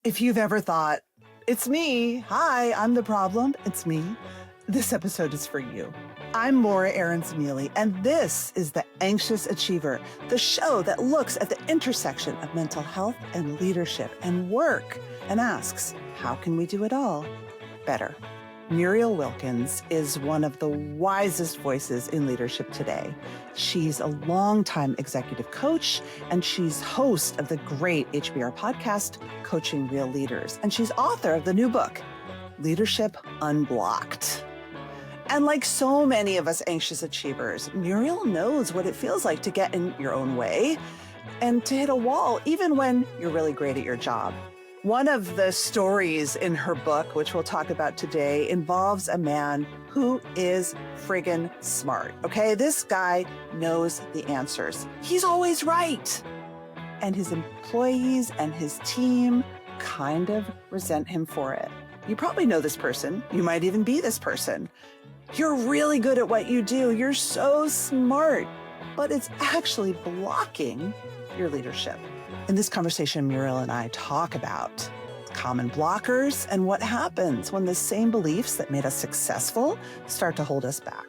If you've ever thought, it's me, hi, I'm the problem, it's me, this episode is for you. I'm Morra Aarons-Mele, and this is The Anxious Achiever, the show that looks at the intersection of mental health and leadership and work and asks, how can we do it all better? Muriel Wilkins is one of the wisest voices in leadership today. She's a longtime executive coach, and she's host of the great HBR podcast, Coaching Real Leaders. And she's author of the new book, Leadership Unblocked. And like so many of us anxious achievers, Muriel knows what it feels like to get in your own way and to hit a wall, even when you're really great at your job. One of the stories in her book, which we'll talk about today, involves a man who is friggin' smart, okay? This guy knows the answers. He's always right. And his employees and his team kind of resent him for it. You probably know this person. You might even be this person. You're really good at what you do. You're so smart, but it's actually blocking your leadership. In this conversation, Muriel and I talk about common blockers and what happens when the same beliefs that made us successful start to hold us back.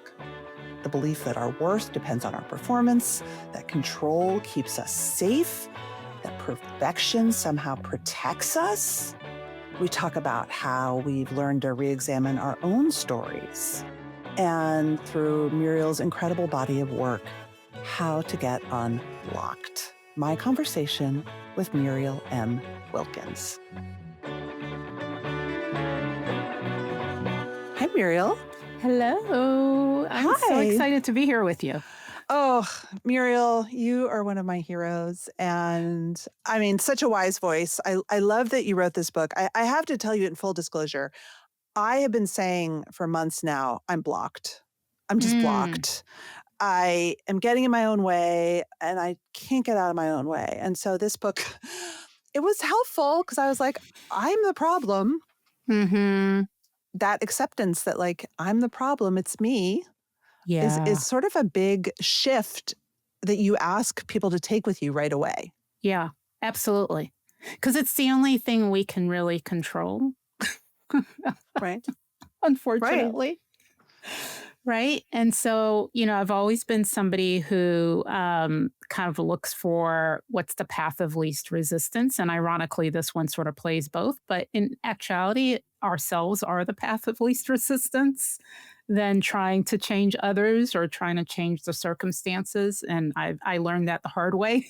The belief that our worth depends on our performance, that control keeps us safe, that perfection somehow protects us. We talk about how we've learned to re-examine our own stories, and through Muriel's incredible body of work, how to get unblocked. My conversation with Muriel M. Wilkins. Hi, Muriel. Hello. I'm so excited to be here with you. Oh, Muriel, you are one of my heroes. And I mean, such a wise voice. I love that you wrote this book. I have to tell you in full disclosure, I have been saying for months now, I'm blocked. I'm just blocked. I am getting in my own way and I can't get out of my own way. And so this book, it was helpful because I was like, I'm the problem. Mm-hmm. That acceptance that like, I'm the problem, it's me, is sort of a big shift that you ask people to take with you right away. Yeah, absolutely. Because it's the only thing we can really control. Right. Unfortunately. Right. And so, I've always been somebody who kind of looks for what's the path of least resistance. And ironically, this one sort of plays both. But in actuality, ourselves are the path of least resistance than trying to change others or trying to change the circumstances. And I learned that the hard way.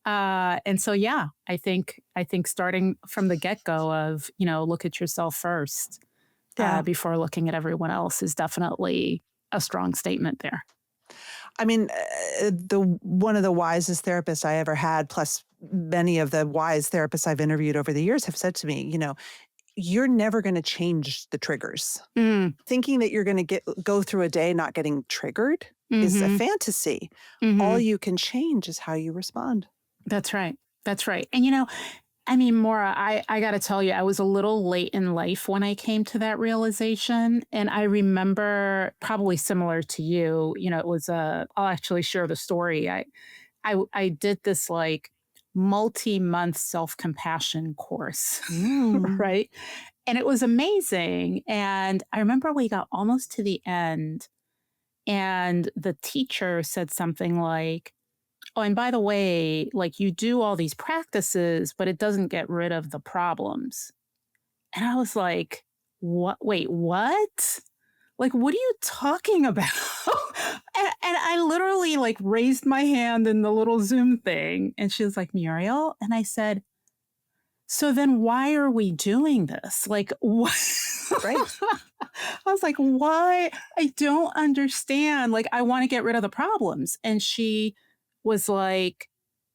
And so, yeah, I think starting from the get-go of, look at yourself first. Before looking at everyone else is definitely a strong statement there. I mean, one of the wisest therapists I ever had, plus many of the wise therapists I've interviewed over the years have said to me, you're never going to change the triggers. Thinking that you're going to go through a day not getting triggered is a fantasy. All you can change is how you respond. That's right. That's right. And Morra, I got to tell you, I was a little late in life when I came to that realization. And I remember probably similar to you, it was I'll actually share the story. I did this like multi-month self-compassion course, right? And it was amazing. And I remember we got almost to the end and the teacher said something like, oh, and by the way, like you do all these practices, but it doesn't get rid of the problems. And I was like, what? Wait, what? Like, what are you talking about? and I literally like raised my hand in the little Zoom thing. And she was like, Muriel. And I said, so then why are we doing this? Like, what? Right. I was like, why? I don't understand. Like, I want to get rid of the problems. And she was like,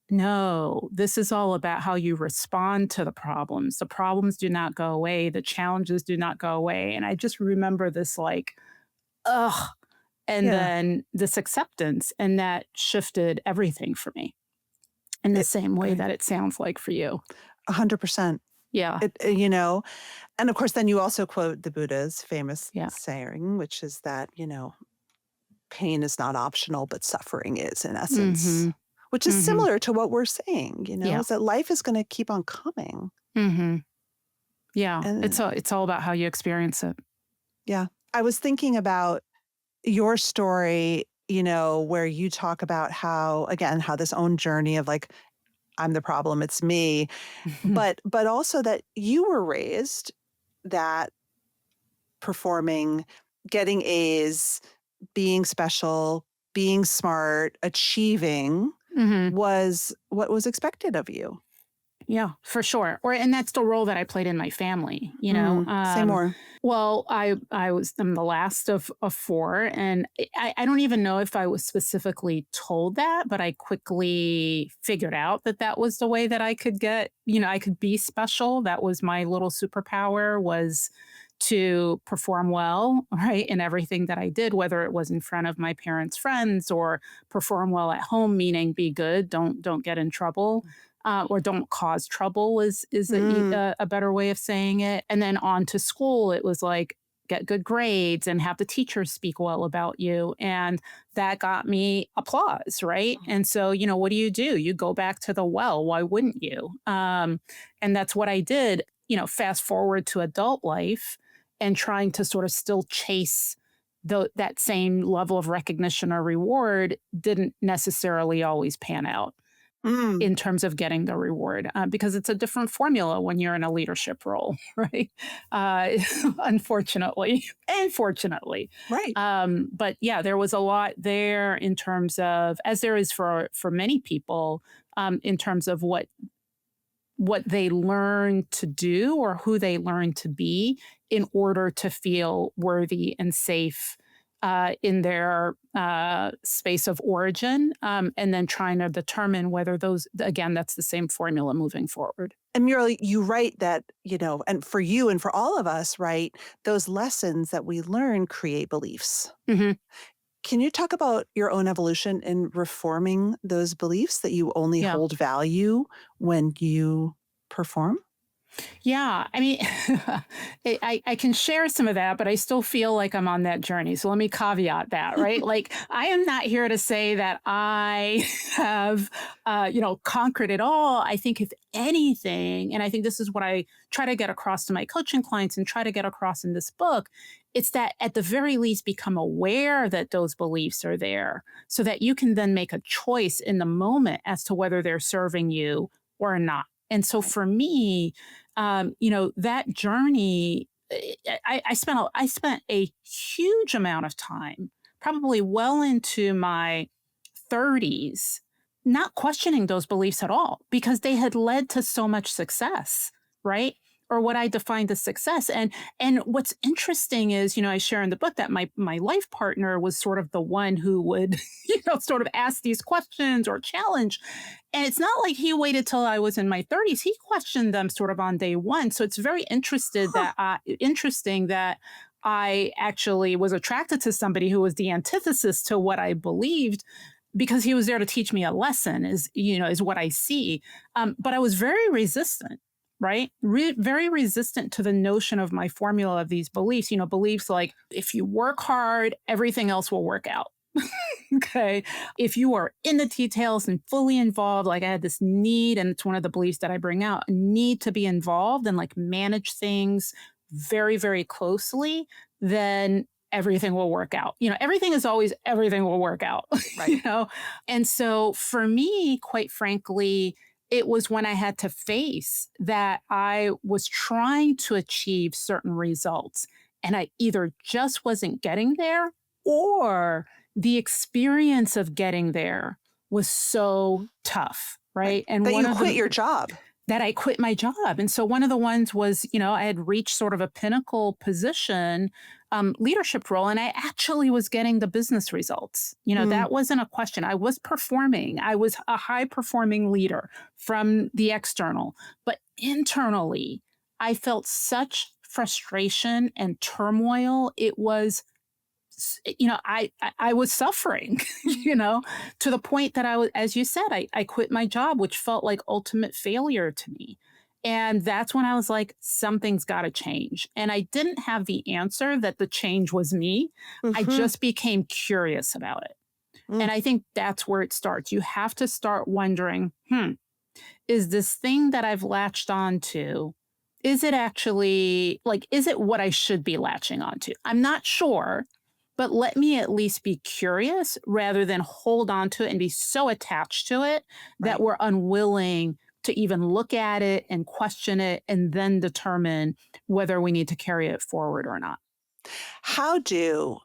no, this is all about how you respond to the problems. The problems do not go away. The challenges do not go away. And I just remember this like, ugh. And then this acceptance, and that shifted everything for me in the same way that it sounds like for you. 100%. Yeah. And of course, then you also quote the Buddha's famous saying, which is that, pain is not optional, but suffering is in essence, which is Mm-hmm. similar to what we're saying, Yeah. is that life is going to keep on coming. Mm-hmm. Yeah. And It's all about how you experience it. yeah, I was thinking about your story, where you talk about how this own journey of like, I'm the problem, it's me. But also that you were raised that performing, getting A's, being special, being smart, achieving Mm-hmm. was what was expected of you. Yeah, for sure. And that's the role that I played in my family, Say more. Well, I'm the last of four, and I don't even know if I was specifically told that, but I quickly figured out that was the way that I could I could be special. That was my little superpower, was to perform well, right, in everything that I did, whether it was in front of my parents' friends or perform well at home, meaning be good, don't get in trouble. Or don't cause trouble is a better way of saying it. And then on to school, it was like get good grades and have the teachers speak well about you. And that got me applause, right? And so, what do? You go back to the well. Why wouldn't you? And that's what I did, fast forward to adult life and trying to sort of still chase that same level of recognition or reward didn't necessarily always pan out in terms of getting the reward, because it's a different formula when you're in a leadership role, right? Unfortunately and fortunately. Right. But yeah, there was a lot there in terms of, as there is for many people, in terms of what they learn to do or who they learn to be in order to feel worthy and safe in their space of origin, and then trying to determine whether those, again, that's the same formula moving forward. And Muriel, you write that, and for you and for all of us, right, those lessons that we learn create beliefs. Mm-hmm. Can you talk about your own evolution in reforming those beliefs that you only Yeah. hold value when you perform? Yeah, I mean, I can share some of that, but I still feel like I'm on that journey. So let me caveat that, right? Like, I am not here to say that I have, conquered it all. I think if anything, and I think this is what I try to get across to my coaching clients and try to get across in this book, it's that at the very least become aware that those beliefs are there so that you can then make a choice in the moment as to whether they're serving you or not. And so for me, that journey, I spent a huge amount of time, probably well into my 30s, not questioning those beliefs at all because they had led to so much success, right? Or what I defined as success. And what's interesting is, I share in the book that my life partner was sort of the one who would, sort of ask these questions or challenge. And it's not like he waited till I was in my 30s. He questioned them sort of on day one. So it's very interesting that I actually was attracted to somebody who was the antithesis to what I believed, because he was there to teach me a lesson, is what I see. But I was very resistant, right? Very resistant to the notion of my formula of these beliefs, beliefs like if you work hard, everything else will work out. Okay. If you are in the details and fully involved, like I had this need, and it's one of the beliefs that I bring out, a need to be involved and like manage things very, very closely, then everything will work out. Everything is always everything will work out, Right. And so for me, quite frankly, it was when I had to face that I was trying to achieve certain results and I either just wasn't getting there, or the experience of getting there was so tough, right? And that one you of quit the your job. that I quit my job. And so one of the ones was, I had reached sort of a pinnacle position, leadership role, and I actually was getting the business results. That wasn't a question. I was performing. I was a high performing leader from the external, but internally, I felt such frustration and turmoil. It was, I was suffering, to the point that I was, as you said, I quit my job, which felt like ultimate failure to me. And that's when I was like, something's got to change. And I didn't have the answer that the change was me. I just became curious about it. Mm. And I think that's where it starts. You have to start wondering, is this thing that I've latched onto, is it actually like, is it what I should be latching onto? I'm not sure, but let me at least be curious rather than hold on to it and be so attached to it that Right. we're unwilling to even look at it and question it and then determine whether we need to carry it forward or not. How do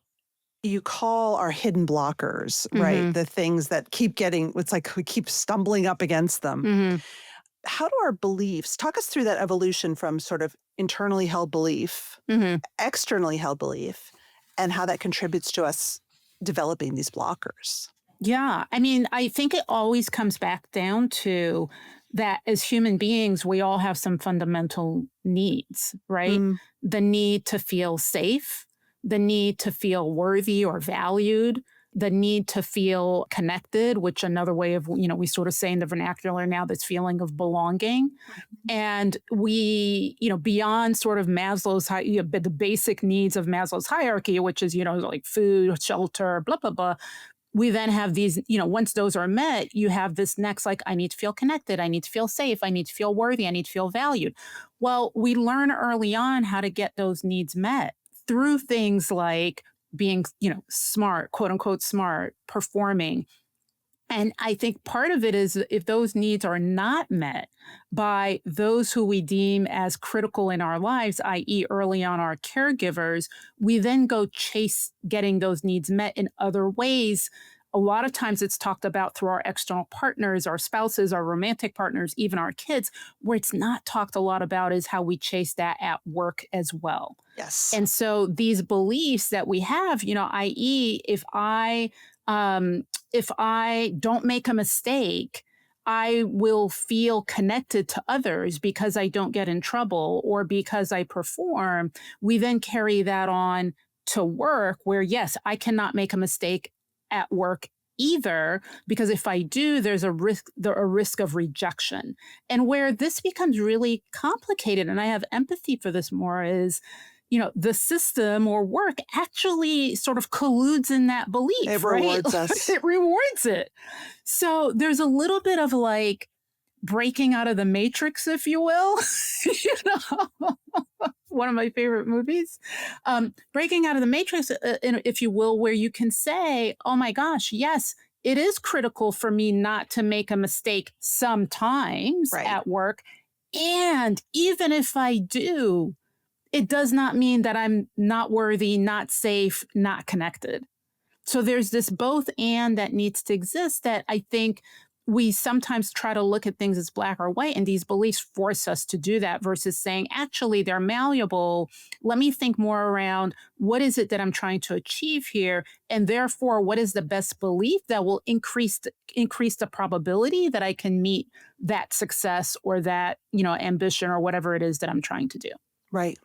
you call our hidden blockers, right? Hmm. The things that keep getting, it's like we keep stumbling up against them. Hmm. How do our beliefs, talk us through that evolution from sort of internally held belief, Hmm. externally held belief, and how that contributes to us developing these blockers? Yeah. I mean, I think it always comes back down to that as human beings, we all have some fundamental needs, right? Mm, The need to feel safe, the need to feel worthy or valued, the need to feel connected, which another way of, we sort of say in the vernacular now, this feeling of belonging. And we, beyond sort of Maslow's, the basic needs of Maslow's hierarchy, which is, like food, shelter, blah, blah, blah, we then have these, once those are met, you have this next, like, I need to feel connected. I need to feel safe. I need to feel worthy. I need to feel valued. Well, we learn early on how to get those needs met through things like being, smart, quote unquote, smart, performing. And I think part of it is if those needs are not met by those who we deem as critical in our lives, i.e., early on our caregivers, we then go chase getting those needs met in other ways. A lot of times it's talked about through our external partners, our spouses, our romantic partners, even our kids. Where it's not talked a lot about is how we chase that at work as well. yes. And so these beliefs that we have, i.e., if I don't make a mistake, I will feel connected to others because I don't get in trouble or because I perform. We then carry that on to work where, yes, I cannot make a mistake at work either, because if I do, there's a risk of rejection. And where this becomes really complicated, and I have empathy for this more, is the system or work actually sort of colludes in that It belief, right? rewards us. It rewards it. So there's a little bit of like breaking out of the matrix, if you will. you know, One of my favorite movies. Breaking out of the matrix, if you will, where you can say, oh my gosh, yes, it is critical for me not to make a mistake sometimes Right. at work. And even if I do, it does not mean that I'm not worthy, not safe, not connected. So there's this both and that needs to exist that I think we sometimes try to look at things as black or white, and these beliefs force us to do that versus saying, actually, they're malleable. Let me think more around what is it that I'm trying to achieve here? And therefore, what is the best belief that will increase the probability that I can meet that success or that, ambition or whatever it is that I'm trying to do? Right.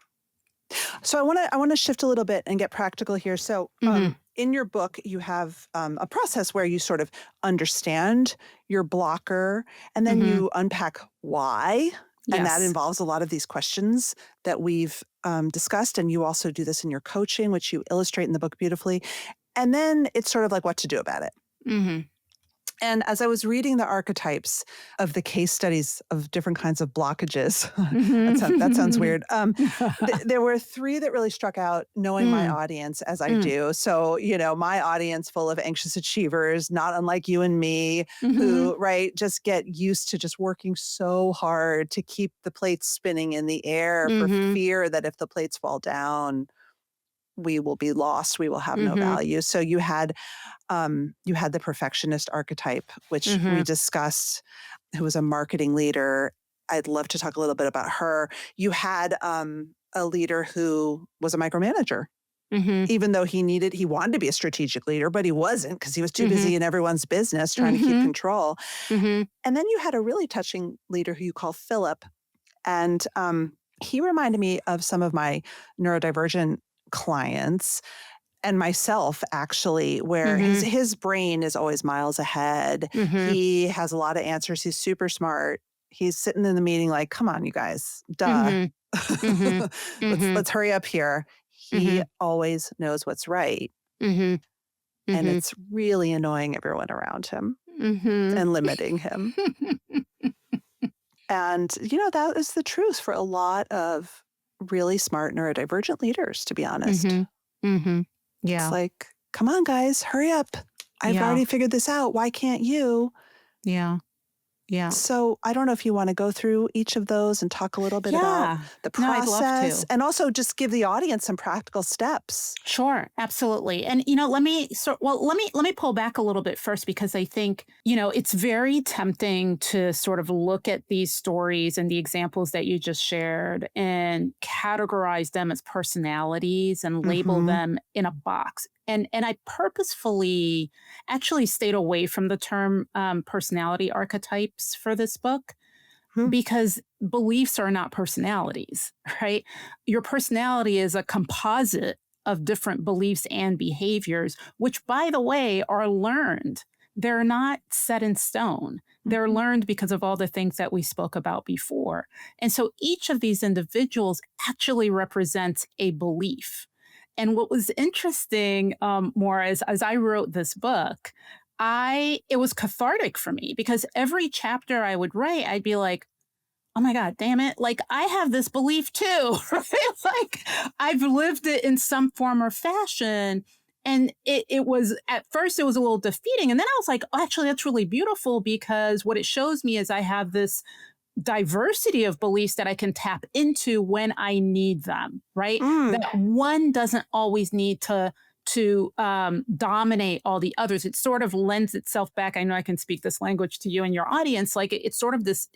So I want to shift a little bit and get practical here. So Hmm. in your book, you have a process where you sort of understand your blocker, and then Hmm. you unpack why. And that Yes. involves a lot of these questions that we've discussed. And you also do this in your coaching, which you illustrate in the book beautifully. And then it's sort of like what to do about it. Hmm. And as I was reading the archetypes of the case studies of different kinds of blockages, that sounds Hmm. weird. There were three that really struck out, knowing my Mm, audience as I mm, do. So, my audience full of anxious achievers, not unlike you and me, mhm, who, right, just get used to just working so hard to keep the plates spinning in the air for mhm, fear that if the plates fall down, we will be lost, we will have no mhm, value. So you had the perfectionist archetype, which we mhm, discussed, who was a marketing leader. I'd love to talk a little bit about her. You had a leader who was a micromanager, mhm, even though he wanted to be a strategic leader, but he wasn't because he was too mhm, busy in everyone's business trying to keep mhm, control. mhm, And then you had a really touching leader who you call Philip. And he reminded me of some of my neurodivergent clients and myself, actually, where his mhm, his brain is always miles ahead. mhm, He has a lot of answers. He's super smart. He's sitting in the meeting like, come on, you guys, duh. mhm, mhm, let's mhm, let's hurry up here. He mhm, always knows what's right. mhm. and Mm-hmm. it's really annoying everyone around him Mm-hmm. and limiting him. And, that is the truth for a lot of really smart neurodivergent leaders, to be honest. Mm-hmm. Mm-hmm. It's Yeah. like, come on, guys, hurry up. I've Yeah. already figured this out. Why can't you? Yeah. Yeah. So I don't know if you want to go through each of those and talk a little bit about Yeah. the No, I'd love process to. and also just give the audience some practical steps. Sure, absolutely. And let me pull back a little bit first because I think, it's very tempting to sort of look at these stories and the examples that you just shared and categorize them as personalities and label Mm-hmm. them in a box. And I purposefully actually stayed away from the term personality archetypes for this book because beliefs are not personalities, right? Your personality is a composite of different beliefs and behaviors, which, by the way, are learned. They're not set in stone. They're Mm-hmm. learned because of all the things that we spoke about before. And so each of these individuals actually represents a belief. And what was interesting, more as I wrote this book, it was cathartic for me because every chapter I would write, I'd be like, oh my God, damn it. Like, I have this belief too, right? Like, I've lived it in some form or fashion. And it was, at first, it was a little defeating. And then I was like, oh, actually, that's really beautiful because what it shows me is I have this diversity of beliefs that I can tap into when I need them, right? Mm. That one doesn't always need to dominate all the others. It sort of lends itself back. I know I can speak this language to you and your audience. Like it's sort of this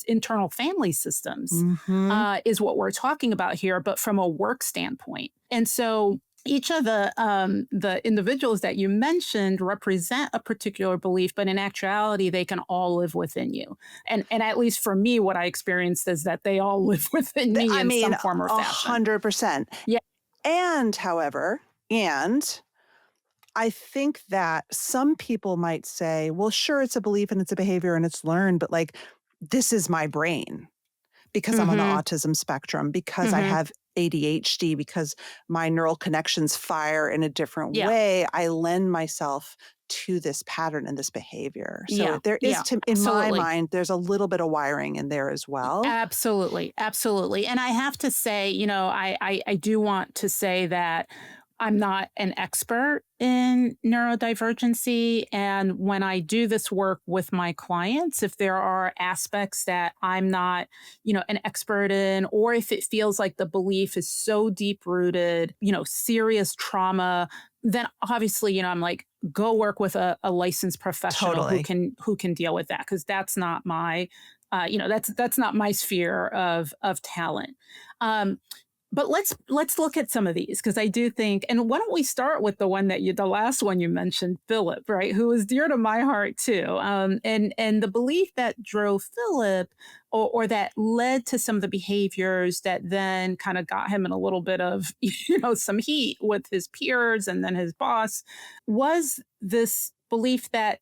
internal family systems Mm-hmm. is what we're talking about here, but from a work standpoint. And so each of the individuals that you mentioned represent a particular belief, but in actuality, they can all live within you. And at least for me, what I experienced is that they all live within me I in mean, some form or fashion. 100%. Yeah. And however, I think that some people might say, well, sure, it's a belief and it's a behavior and it's learned, but like, this is my brain because I'm on the Mm-hmm. autism spectrum, because I Mm-hmm. have ADHD, because my neural connections fire in a different Yeah. way. I lend myself to this pattern and this behavior. So Yeah. there is, Yeah. in my Absolutely. mind, there's a little bit of wiring in there as well. Absolutely, absolutely. And I have to say, I do want to say that I'm not an expert in neurodivergency. And when I do this work with my clients, if there are aspects that I'm not, an expert in, or if it feels like the belief is so deep rooted, serious trauma, then obviously, I'm like, go work with a licensed professional Totally. who can deal with that because that's not my that's not my sphere of talent. Um, but let's look at some of these because I do think, and why don't we start with the last one you mentioned, Philip, right, who is dear to my heart too, and the belief that drove Philip, or that led to some of the behaviors that then kind of got him in a little bit of some heat with his peers and then his boss, was this belief that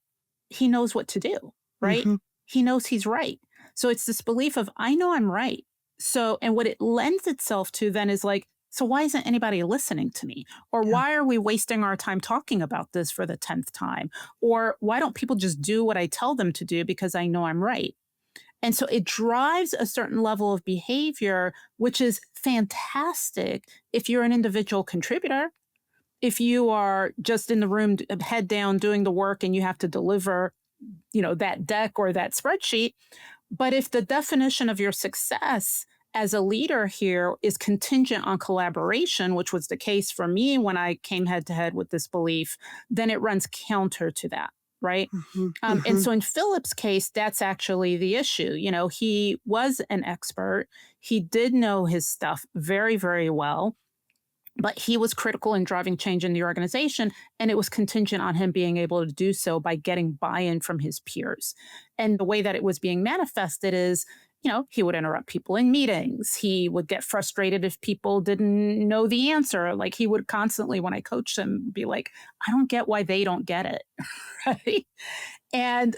he knows what to do, right? Mm-hmm. He knows he's right. So it's this belief of, I know I'm right. So, and what it lends itself to then is like, so why isn't anybody listening to me? Or Yeah. why are we wasting our time talking about this for the 10th time? Or why don't people just do what I tell them to do because I know I'm right? And so it drives a certain level of behavior, which is fantastic if you're an individual contributor. If you are just in the room, head down, doing the work, and you have to deliver, that deck or that spreadsheet. But if the definition of your success as a leader here is contingent on collaboration, which was the case for me when I came head to head with this belief, then it runs counter to that. Right. Mm-hmm. And Mm-hmm. so in Philip's case, that's actually the issue. He was an expert. He did know his stuff very, very well, but he was critical in driving change in the organization. And it was contingent on him being able to do so by getting buy-in from his peers. And the way that it was being manifested is, he would interrupt people in meetings. He would get frustrated if people didn't know the answer. Like he would constantly, when I coached him, be like, I don't get why they don't get it. Right. And,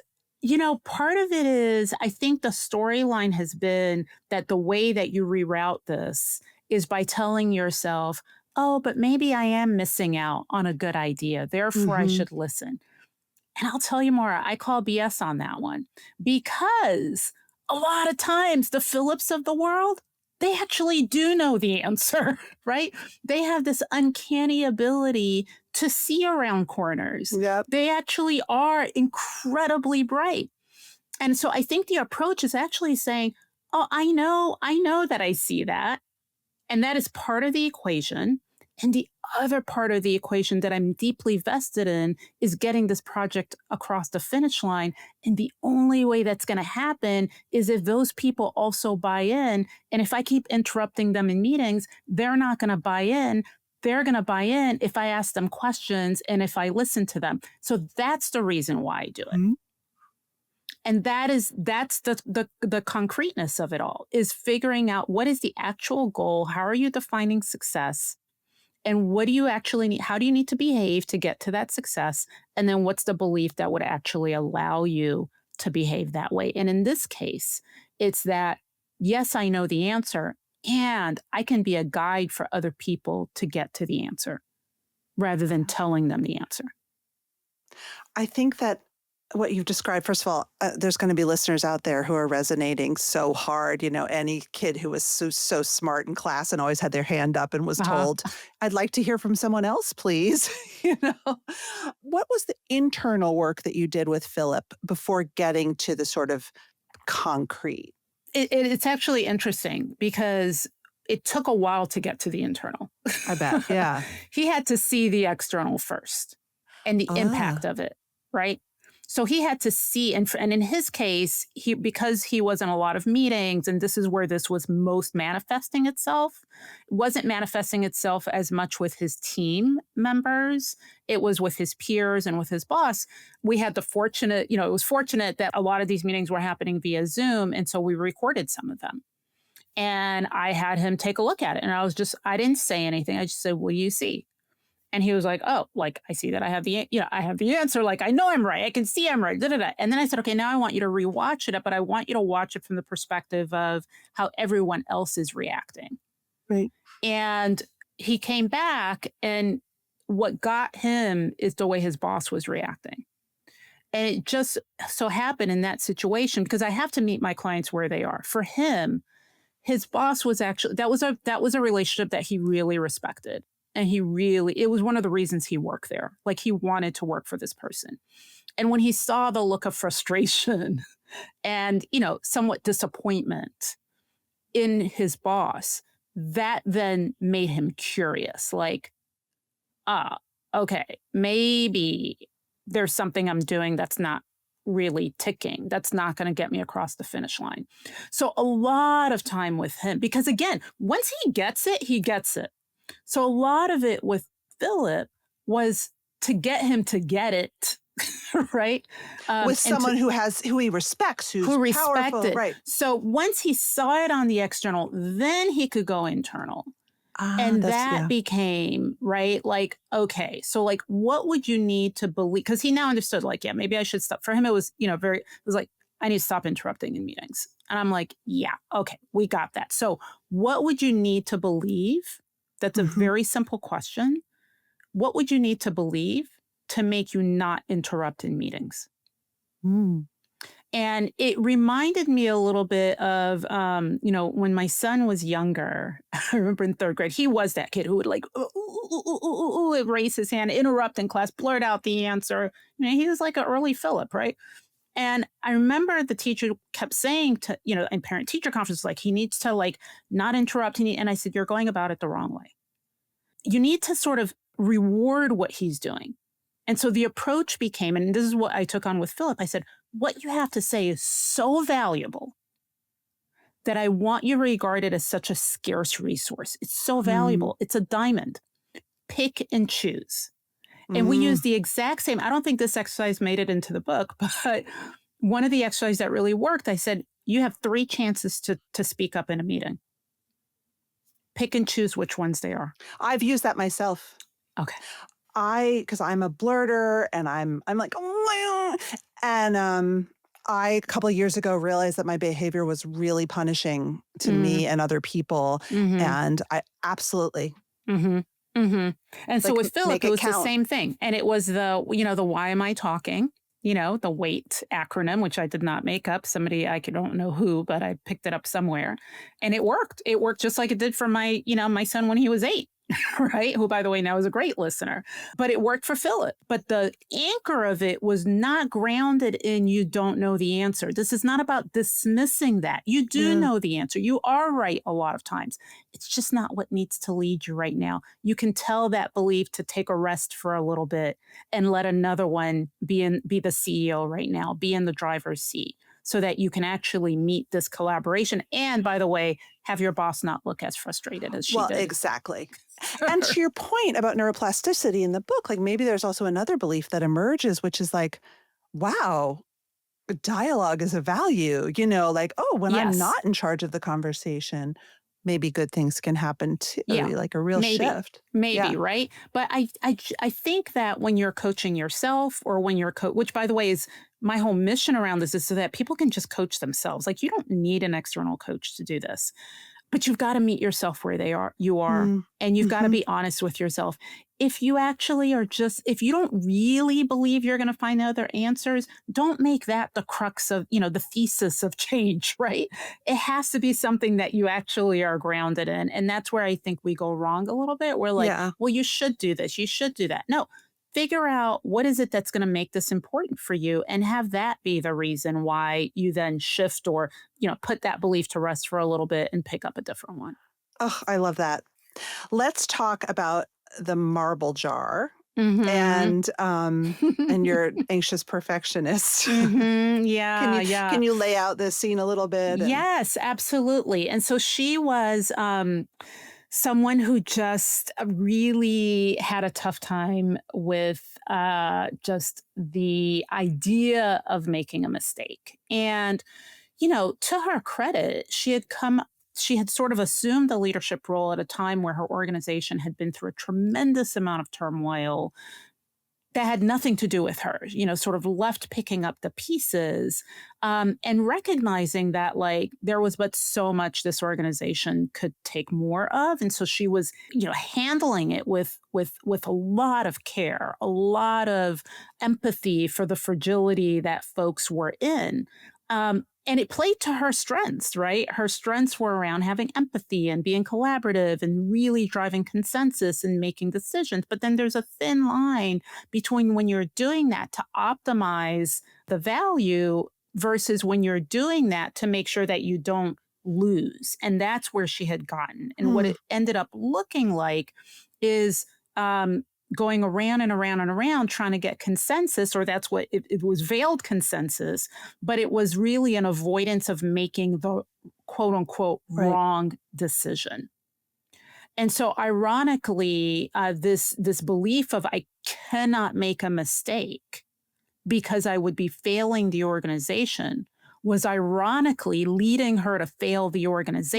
part of it is, I think the storyline has been that the way that you reroute this is by telling yourself, oh, but maybe I am missing out on a good idea. Therefore, I Mm-hmm. should listen. And I'll tell you more, I call BS on that one because a lot of times the Phillips of the world, they actually do know the answer, right? They have this uncanny ability to see around corners. Yep. They actually are incredibly bright. And so I think the approach is actually saying, oh, I know that I see that. And that is part of the equation. And the other part of the equation that I'm deeply vested in is getting this project across the finish line. And the only way that's going to happen is if those people also buy in. And if I keep interrupting them in meetings, they're not going to buy in. They're going to buy in if I ask them questions and if I listen to them. So that's the reason why I do it. Mm-hmm. And that's the concreteness of it all, is figuring out what is the actual goal, how are you defining success, and what do you actually need, how do you need to behave to get to that success, and then what's the belief that would actually allow you to behave that way. And in this case, it's that, yes, I know the answer, and I can be a guide for other people to get to the answer rather than telling them the answer. I think that what you've described, first of all, there's going to be listeners out there who are resonating so hard. You know, any kid who was so smart in class and always had their hand up and was told, I'd like to hear from someone else, please. You know, what was the internal work that you did with Philip before getting to the sort of concrete? It's actually interesting because it took a while to get to the internal. I bet. Yeah. He had to see the external first and the impact of it, right? So he had to see, and in his case, because he was in a lot of meetings, and this is where this was most manifesting itself, it wasn't manifesting itself as much with his team members. It was with his peers and with his boss. We had it was fortunate that a lot of these meetings were happening via Zoom, and so we recorded some of them. And I had him take a look at it, and I didn't say anything. I just said, "What do you see?" And he was like, oh, like, I see that I have the answer. Like, I know I'm right. I can see I'm right. Da, da, da. And then I said, okay, now I want you to rewatch it, but I want you to watch it from the perspective of how everyone else is reacting. Right. And he came back, and what got him is the way his boss was reacting. And it just so happened in that situation, because I have to meet my clients where they are. For him, his boss was actually, that was a relationship that he really respected. And it was one of the reasons he worked there. Like, he wanted to work for this person. And when he saw the look of frustration and, somewhat disappointment in his boss, that then made him curious. Like, okay, maybe there's something I'm doing that's not really ticking. That's not going to get me across the finish line. So a lot of time with him, because again, once he gets it, he gets it. So a lot of it with Philip was to get him to get it, right? With someone who he respects, who powerful, respected. right? So once he saw it on the external, then he could go internal. And that became, right, like, okay, so like, what would you need to believe? Because he now understood, like, yeah, maybe I should stop. For him, it was, it was like, I need to stop interrupting in meetings. And I'm like, yeah, okay, we got that. So what would you need to believe? That's a very simple question. What would you need to believe to make you not interrupt in meetings? Mm. And it reminded me a little bit of, when my son was younger. I remember in third grade, he was that kid who would like raise his hand, interrupt in class, blurt out the answer. He was like an early Philip, right? And I remember the teacher kept saying to, in parent-teacher conferences, like, he needs to like not interrupt. And I said, you're going about it the wrong way. You need to sort of reward what he's doing. And so the approach became, and this is what I took on with Philip, I said, what you have to say is so valuable that I want you regarded as such a scarce resource. It's so valuable. It's a diamond. Pick and choose. And we use the exact same, I don't think this exercise made it into the book, but one of the exercises that really worked, I said, you have 3 chances to speak up in a meeting. Pick and choose which ones they are. I've used that myself. Okay. Because I'm a blurter, and I'm like, oh, and I, a couple of years ago, realized that my behavior was really punishing to me and other people. And I absolutely. hmm And so Like with Philip, make it it was the count. same thing. And it was the why am I talking? The WAIT acronym, which I did not make up. Somebody, don't know who, but I picked it up somewhere. And it worked. It worked just like it did for my son when he was 8. Right? Who, by the way, now is a great listener. But it worked for Philip. But the anchor of it was not grounded in you don't know the answer. This is not about dismissing that. You do Mm. know the answer. You are right a lot of times. It's just not what needs to lead you right now. You can tell that belief to take a rest for a little bit and let another one be the CEO right now, be in the driver's seat so that you can actually meet this collaboration. And by the way, have your boss not look as frustrated as she Well, did. exactly. And to your point about neuroplasticity in the book, like maybe there's also another belief that emerges, which is like, wow, dialogue is a value, like, oh, when I'm Yes. not in charge of the conversation, maybe good things can happen too, Yeah. like a real Maybe. shift. Maybe, Yeah. right? But I think that when you're coaching yourself or when you're which by the way is my whole mission around this is so that people can just coach themselves. Like you don't need an external coach to do this. But you've got to meet yourself where you are, Mm. and you've got to Hmm. be honest with yourself. If you actually if you don't really believe you're going to find other answers, don't make that the crux of, the thesis of change, right? It has to be something that you actually are grounded in. And that's where I think we go wrong a little bit. We're like, Yeah. well, you should do this. You should do that. No, figure out what is it that's going to make this important for you and have that be the reason why you then shift or put that belief to rest for a little bit and pick up a different one. Oh, I love that. Let's talk about the marble jar Mhm. and your anxious perfectionist. Mhm. Can Yeah, you yeah. can you lay out this scene a little bit? And Yes, absolutely. And so she was someone who just really had a tough time with just the idea of making a mistake. And to her credit, she had sort of assumed the leadership role at a time where her organization had been through a tremendous amount of turmoil that had nothing to do with her, sort of left picking up the pieces and recognizing that like there was but so much this organization could take more of. And so she was, handling it with a lot of care, a lot of empathy for the fragility that folks were in. And it played to her strengths, right? Her strengths were around having empathy and being collaborative and really driving consensus and making decisions. But then there's a thin line between when you're doing that to optimize the value versus when you're doing that to make sure that you don't lose. And that's where she had gotten. And what mm, it ended up looking like is going around and around and around trying to get consensus, or that's what it was, veiled consensus, but it was really an avoidance of making the quote unquote right. wrong decision. And so, ironically, this belief of I cannot make a mistake because I would be failing the organization was ironically leading her to fail the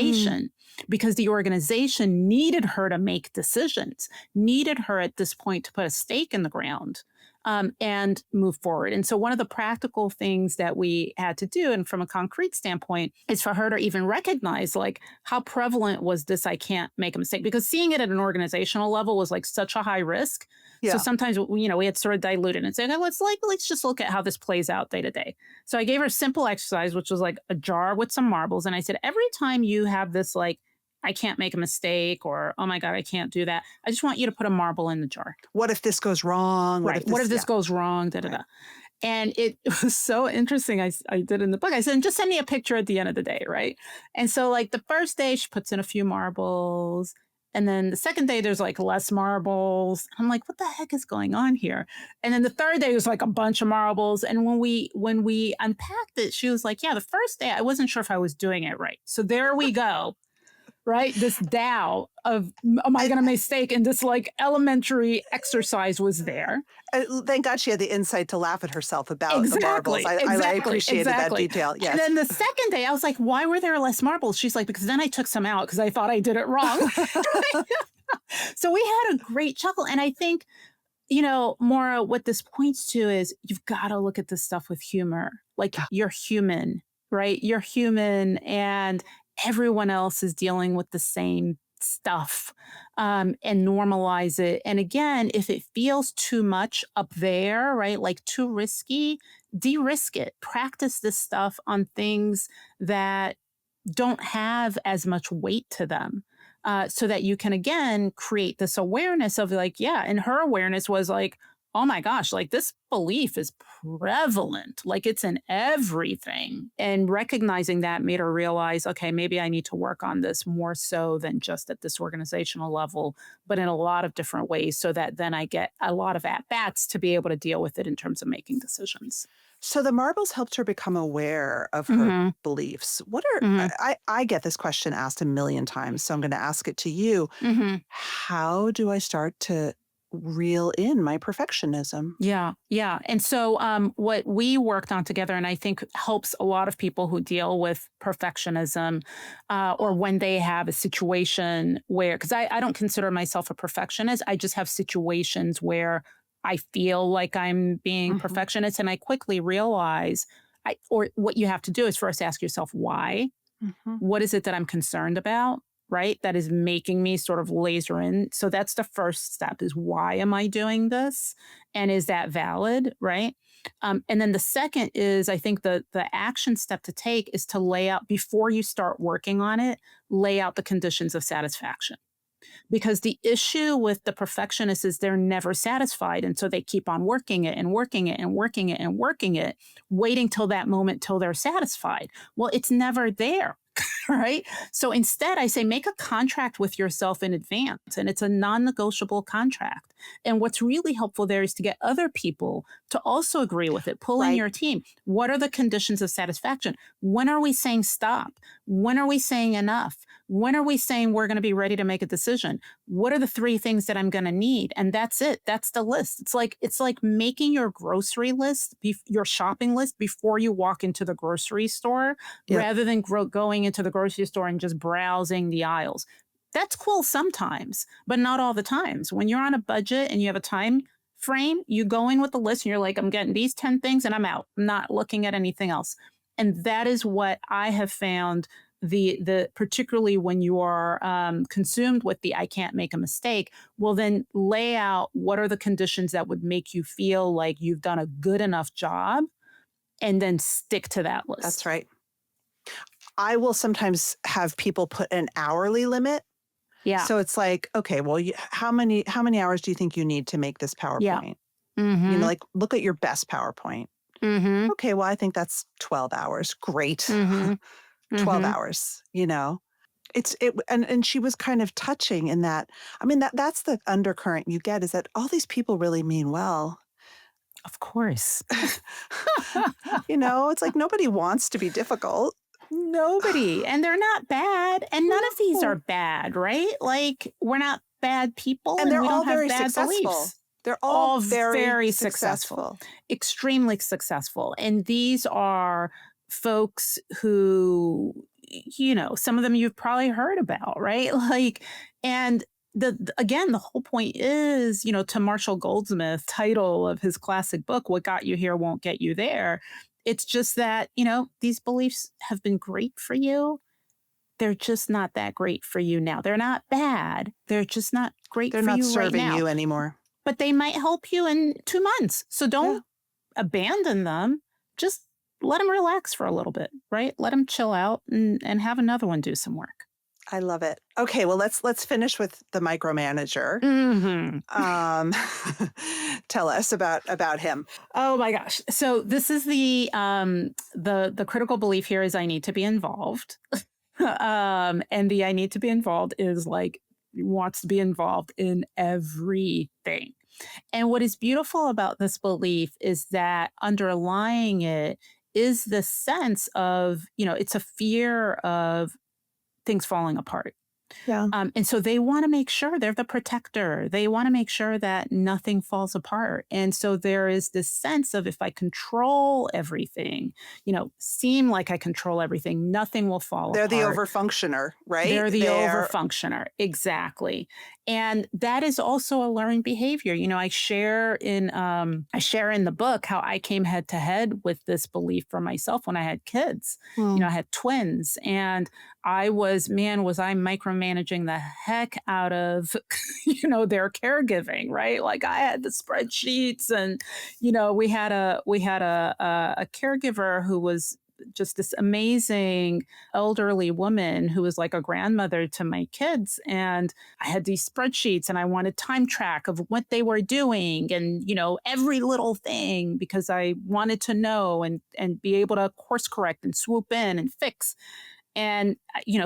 Mm, organization because the organization needed her to make decisions, needed her at this point to put a stake in the ground and move forward. And so, one of the practical things that we had to do, and from a concrete standpoint, is for her to even recognize like how prevalent was this I can't make a mistake, because seeing it at an organizational level was like such a high risk. So yeah. sometimes, we had sort of diluted and said, okay, let's just look at how this plays out day to day. So I gave her a simple exercise, which was like a jar with some marbles. And I said, every time you have this, like, I can't make a mistake or, oh my God, I can't do that, I just want you to put a marble in the jar. What if this goes wrong? What if Right. What this? if this Yeah. goes wrong? Da, da, Right. da. And it was so interesting. I did in the book. I said, just send me a picture at the end of the day. Right. And so, like, the first day, she puts in a few marbles. And then the second day, there's like less marbles. I'm like, what the heck is going on here? And then the third day was like a bunch of marbles. And when we unpacked it, she was like, yeah, the first day I wasn't sure if I was doing it right. So there we go. Right? This Tao of, am I And, going to mistake? And this like elementary exercise was there. thank God she had the insight to laugh at herself about the marbles. Exactly, I exactly, appreciated that exactly. detail. And Yes. then the second day, I was like, why were there less marbles? She's like, because then I took some out because I thought I did it wrong. So we had a great chuckle. And I think, Morra, what this points to is you've got to look at this stuff with humor. Like Yeah. you're human, right? You're human and everyone else is dealing with the same stuff and normalize it. And again, if it feels too much up there, right, like too risky, de-risk it. Practice this stuff on things that don't have as much weight to them. So that you can again create this awareness of like, yeah, and her awareness was like, oh my gosh, like this belief is prevalent, like it's in everything. And recognizing that made her realize, okay, maybe I need to work on this more so than just at this organizational level, but in a lot of different ways so that then I get a lot of at bats to be able to deal with it in terms of making decisions. So the marbles helped her become aware of her Hmm. beliefs. What are Hmm. I get this question asked a million times, so I'm going to ask it to you. Hmm. How do I start to reel in my perfectionism? Yeah, yeah. And so, what we worked on together, and I think helps a lot of people who deal with perfectionism, or when they have a situation where, because I don't consider myself a perfectionist, I just have situations where I feel like I'm being Mhm. perfectionist, and I quickly realize, or what you have to do is first ask yourself why. Mhm. What is it that I'm concerned about? Right? That is making me sort of laser in. So that's the first step is why am I doing this? And is that valid? Right. And then the second is I think the action step to take is to lay out before you start working on it, lay out the conditions of satisfaction. Because the issue with the perfectionists is they're never satisfied. And so they keep on working it and working it and working it and working it, waiting till that moment till they're satisfied. Well, it's never there. Right. So instead, I say make a contract with yourself in advance, and it's a non negotiable contract. And what's really helpful there is to get other people to also agree with it. Pull in Right. your team. What are the conditions of satisfaction? When are we saying stop? When are we saying enough? When are we saying we're going to be ready to make a decision? What are the three things that I'm going to need? And that's it. That's the list. It's like making your grocery list, your shopping list before you walk into the grocery store, Yep. rather than going into the grocery store and just browsing the aisles. That's cool sometimes, but not all the times. When you're on a budget and you have a time frame, you go in with the list and you're like, I'm getting these 10 things and I'm out. I'm not looking at anything else. And that is what I have found the particularly when you are consumed with the I can't make a mistake, well then lay out what are the conditions that would make you feel like you've done a good enough job and then stick to that That's list. right. I will sometimes have people put an hourly limit. Yeah. So it's like, okay, well, how many hours do you think you need to make this Yeah. PowerPoint? Mm-hmm. Like look at your best PowerPoint. Mm-hmm. Okay, well, I think that's 12 hours. Great. Mm-hmm. 12 Mm-hmm. hours. And she was kind of touching in that. I mean, that's the undercurrent you get is that all these people really mean well. Of course. It's like nobody wants to be difficult. Nobody. And they're not bad. And none of these are No. bad, right? Like we're not bad people And and they're we all don't have very bad successful. beliefs. They're all All very very successful, successful. extremely successful. And these are folks who, some of them you've probably heard about, right? Like, and again, the whole point is, to Marshall Goldsmith's title of his classic book, What Got You Here Won't Get You There. It's just that, these beliefs have been great for you. They're just not that great for you now. They're not bad. They're just not great They're for not you right serving now. you anymore. But they might help you in 2 months. So Yeah. don't abandon them. Just let them relax for a little bit, right? Let them chill out and have another one do some work. I love it. Okay, well let's finish with the micromanager. Mm-hmm. Tell us about him. Oh my gosh. So this is the critical belief here is I need to be involved. And the I need to be involved is like wants to be involved in everything. And what is beautiful about this belief is that underlying it is the sense of, it's a fear of things falling apart. Yeah. And so they want to make sure they're the protector. They want to make sure that nothing falls apart. And so there is this sense of if I control everything, seem like I control everything, nothing will fall They're the apart. overfunctioner, right? They're the overfunctioner. Exactly. And that is also a learned behavior. I share in the book how I came head to head with this belief for myself when I had kids. I had twins and was I micromanaging micromanaging the heck out of, their caregiving, right? Like I had the spreadsheets and, we had a caregiver who was just this amazing elderly woman who was like a grandmother to my kids. And I had these spreadsheets and I wanted time track of what they were doing and, every little thing because I wanted to know and be able to course correct and swoop in and fix. And,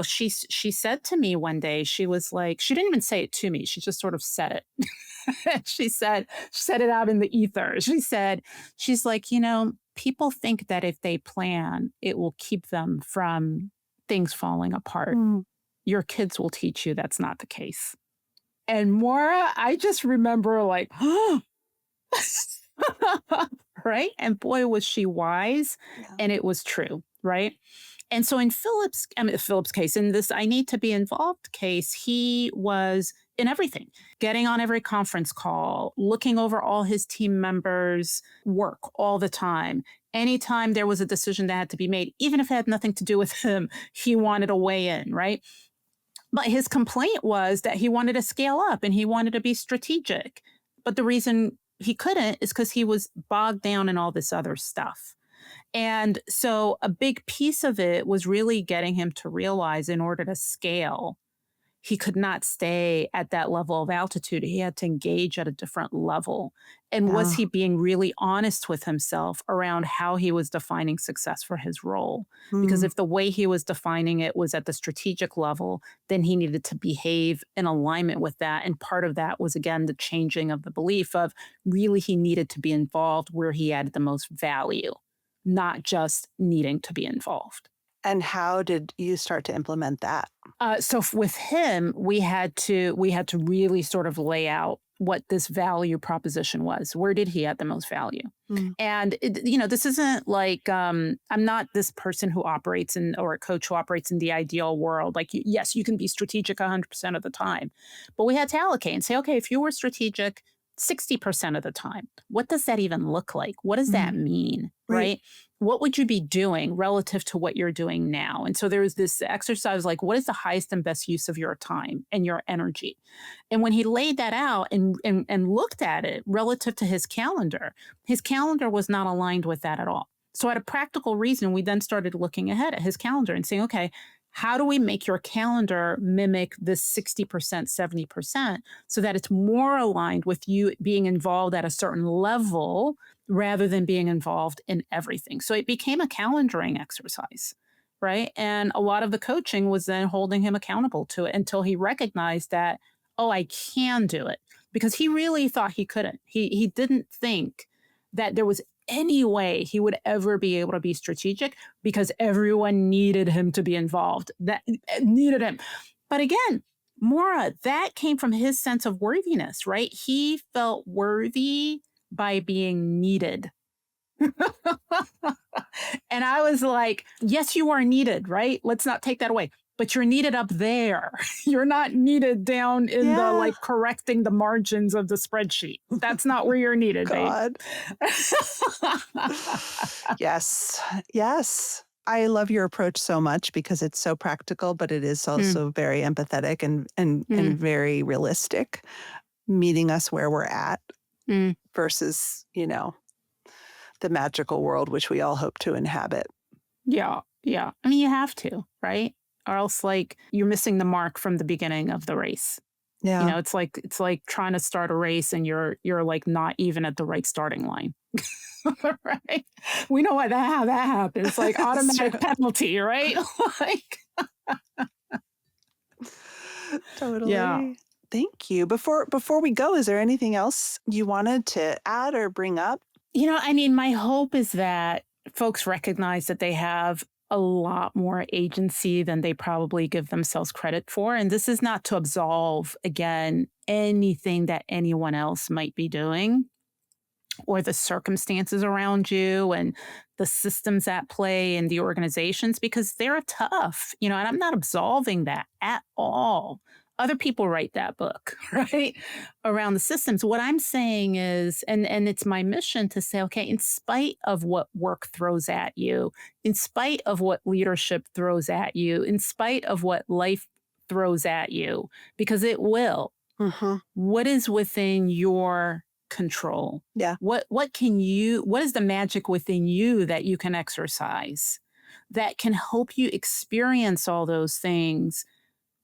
she said to me one day, she was like, she didn't even say it to me. She just sort of said it. She said it out in the ether. She's like, people think that if they plan, it will keep them from things falling apart. Mm. Your kids will teach you that's not the case. And Morra, I just remember like, right? And boy, was she wise. Yeah. And it was true, right? And so in Philip's case, in this I need to be involved case, he was in everything, getting on every conference call, looking over all his team members' work all the time. Anytime there was a decision that had to be made, even if it had nothing to do with him, he wanted to weigh in, right? But his complaint was that he wanted to scale up and he wanted to be strategic. But the reason he couldn't is because he was bogged down in all this other stuff. And so a big piece of it was really getting him to realize in order to scale, he could not stay at that level of altitude. He had to engage at a different level. And was he being really honest with himself around how he was defining success for his role? Because if the way he was defining it was at the strategic level, then he needed to behave in alignment with that. And part of that was, again, the changing of the belief of really he needed to be involved where he added the most value, not just needing to be involved. And how did you start to implement that? So with him, we had to really sort of lay out what this value proposition was. Where did he add the most value? And this isn't like I'm not this person who operates or a coach who operates in the ideal world. Like yes, you can be strategic 100% of the time, but we had to allocate and say, okay, if you were strategic 60% of the time, what does that even look like? What does that mean? Right? What would you be doing relative to what you're doing now? And so there was this exercise like, what is the highest and best use of your time and your energy? And when he laid that out and looked at it relative to his calendar was not aligned with that at all. So at a practical reason, we then started looking ahead at his calendar and saying, okay, how do we make your calendar mimic this 60%, 70% so that it's more aligned with you being involved at a certain level rather than being involved in everything? So it became a calendaring exercise, right? And a lot of the coaching was then holding him accountable to it until he recognized that, oh, I can do it. Because he really thought he couldn't. He didn't think that there was any way he would ever be able to be strategic because everyone needed him to be involved. That needed him. But again, Morra, that came from his sense of worthiness, right? He felt worthy by being needed. And I was like, yes, you are needed, right? Let's not take that away. But you're needed up there. You're not needed down in the like correcting the margins of the spreadsheet. That's not where you're needed, babe. Yes. Yes. I love your approach so much because it's so practical, but it is also very empathetic and very realistic, meeting us where we're at versus, the magical world which we all hope to inhabit. Yeah. Yeah. I mean, you have to, right? Or else like you're missing the mark from the beginning of the race. Yeah. It's like trying to start a race and you're like not even at the right starting line. Right? We know how that happens. It's like automatic penalty, right? Like Totally. Yeah. Thank you. Before we go, is there anything else you wanted to add or bring up? My hope is that folks recognize that they have a lot more agency than they probably give themselves credit for. And this is not to absolve, again, anything that anyone else might be doing or the circumstances around you and the systems at play in the organizations, because they're tough, and I'm not absolving that at all. Other people write that book, right? Around the systems. What I'm saying is, and it's my mission to say, okay, in spite of what work throws at you, in spite of what leadership throws at you, in spite of what life throws at you, because it will. What is within your control? Yeah. What is the magic within you that you can exercise that can help you experience all those things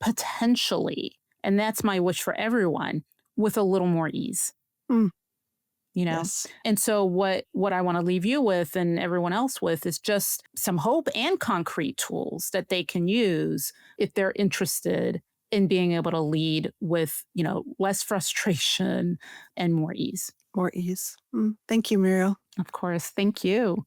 potentially? And that's my wish for everyone, with a little more ease. Mm. You know? Yes. And so what I want to leave you with, and everyone else with, is just some hope and concrete tools that they can use if they're interested in being able to lead with, less frustration and more ease. More ease. Thank you, Muriel. Of course. Thank you.